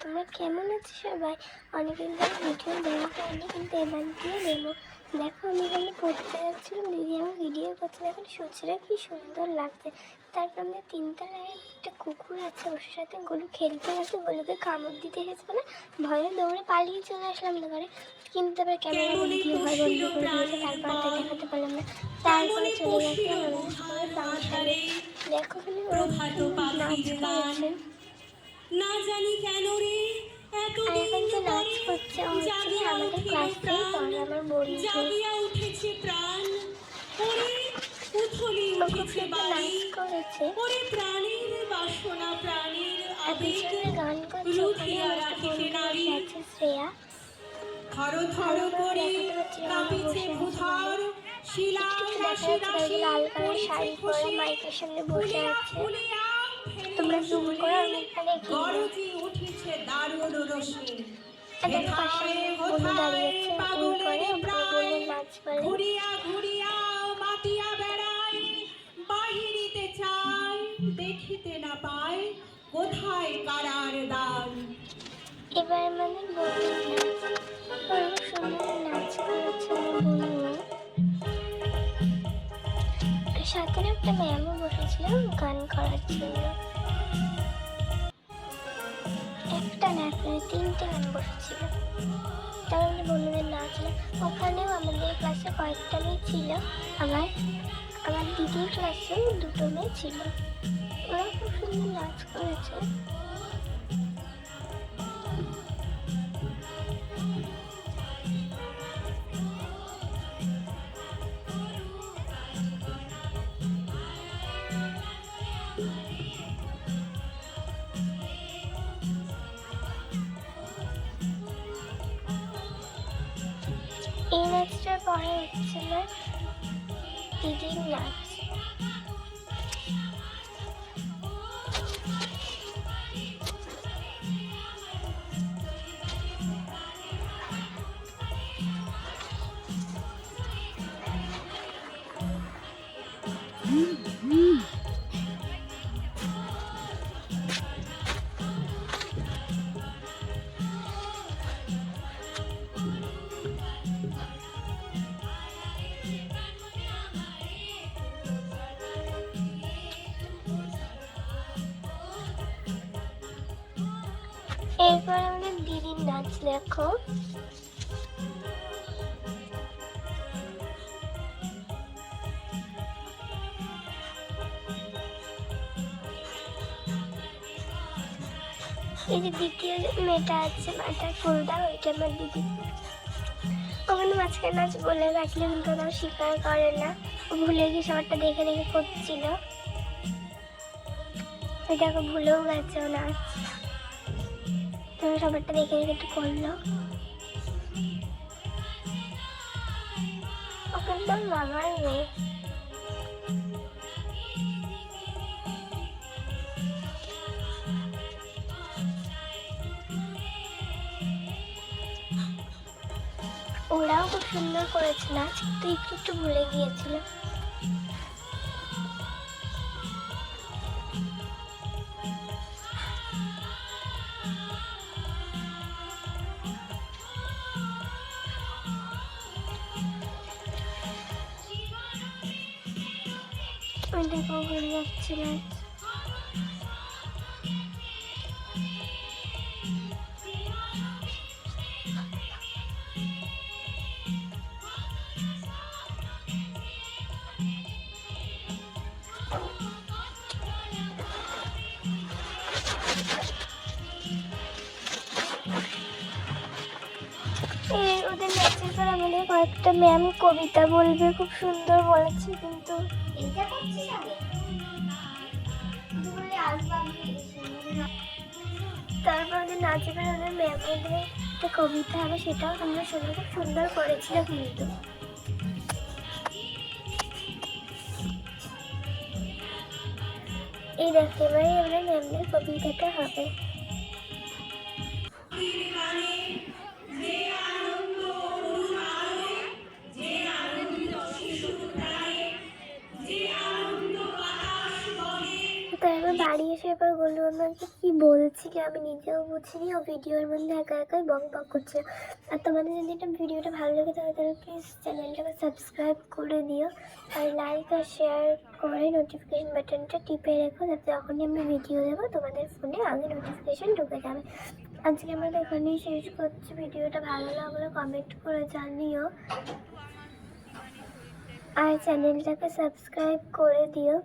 তোমরা কেমন আছো সবাই? অনেকদিন ধরে ভিডিও দেওয়া হয়নি, কিন্তু এবার দিয়ে দেবো। দেখো আমি এখানে পড়তে যাচ্ছিলাম, দিদি আমার ভিডিও করছে, এখন সূর্যটা কি সুন্দর লাগছে। তারপর আমাদের তিনতলায় একটা কুকুর আছে, ওর সাথে গলু খেলতে গেছে, গলুকে কামড় দিতে গেছে বলে ভয়ে দৌড়ে পালিয়ে চলে আসলাম ঘরে। কিন্তু তারপর ক্যামেরা ভিডিও হয় বন্ধ করে দিয়েছে, তারপর তো দেখাতে পারলাম না। তারপরে চলে গেছিলাম আমাদের স্কুলের ফাংশানে। দেখো এখানে নাচ করেছে, না জানি কেন রে আর এখন যে নাচ করছে ও হচ্ছে আমাদের ক্লাসেই পড়ে, আমার বন্ধু। জাগিয়া উঠেছে প্রাণ, ওরে উথলি ও খুব উঠেছে সুন্দর বাড়ি, নাচ করেছে, ওরে প্রাণের বাসনা প্রাণের আর আবেগ পিছনে গান করছে। ওখানে লুকিয়া আমার একটা রাখিতে বন্ধু নারী, বসে আছে, শ্রেয়া। থর থর ভালো করে করে দেখাতে পারছি না, আমি কাঁপিছে বসে আছি ভূধর, বলে। একটু শিলায় একটু দেখা রাশি যাচ্ছে, রাশি তাই লাল কালার পড়েছে শাড়ি পরা খসে, মাইকের সামনে বসে ফুলিয়া আছে। ফুলিয়া ফেলে তোমরা জুম ঝরে, করে ওর মুখটা দেখিয়ে দাও। গরজি উঠেছে দারুণ রশ্মি, আর দেখো পাশে আমার বন্ধু দাঁড়িয়েছে, এই করে ওখানে বন্ধুর নাচ বলে। ঘুরিয়া ঘুরিয়া মাতিয়া বেড়ায়, বাহিরিতে চায় দেখিতে না পায়, কোথায় কারার দ্বার। এবার আমাদের বন্ধুর নাচ, অনেক সুন্দর নাচ করেছে আমার বন্ধু। সাথে একটা ম্যামও বসেছিল গান করার জন্য। একটা না, তিনটে ম্যাম বসেছিল। তার আমাদের বন্ধুদের নাচ হলো। ওখানেও আমাদের ক্লাসে কয়েকটা মেয়ে ছিল, আমার দিদির ক্লাসেও দুটো মেয়ে ছিল। ওরা খুব সুন্দর নাচ করেছে। এই নাচটার পরে হচ্ছিল দিদির নাচ। এরপর আমাদের দিদির নাচ দেখো। এই যে দ্বিতীয় মেয়েটা আছে মাথায় ফুলটা, ওইটা আমার দিদি। ওখানে মাঝখানে নাচ বলে রাখলে কিন্তু ওরা স্বীকার করে না, ও ভুলে গিয়ে সবারটা দেখে দেখে করছিল। ওইটাকে ভুলেও গেছে ও নাচ, তোমরা সবারটা দেখে দেখে একটু করলো। ওকে একদম মামার মেয়ে। ওরাও খুব সুন্দর করেছে নাচ, কিন্তু একটু একটু ভুলে গিয়েছিল। ওই দেখো ভুলে যাচ্ছে নাচ। ওদের নাচের পর আমাদের কয়েকটা ম্যাম কবিতা বলবে, খুব সুন্দর বলেছে, কিন্তু তারপর আমাদের নাচের পর আমাদের ম্যাম বলবে একটা কবিতা হবে, সেটাও তোমরা শুনে খুব সুন্দর করেছিল কিন্তু। এই দেখতে এবারে আমরা ম্যামদের কবিতাটা হবে। তারপর বাড়ি এসে এবার গলু আমাকে কি বলছিল আমি নিজেও বুঝিনি, ও ভিডিওর মধ্যে একা একাই বক বক করছিল। আর তোমাদের যদি এটা ভিডিওটা ভালো লেগে থাকে তাহলে প্লিজ চ্যানেলটাকে সাবস্ক্রাইব করে দিও, আর লাইক আর শেয়ার করে নোটিফিকেশন বাটনটা টিপে রেখো, যাতে যখনই আমি ভিডিও দেবো তোমাদের ফোনে আগে নোটিফিকেশন ঢুকে যাবে। আজকে আমরা এখানেই শেষ করছি, ভিডিওটা ভালো লাগলে কমেন্ট করে জানিও, আর চ্যানেলটাকে সাবস্ক্রাইব করে দিও।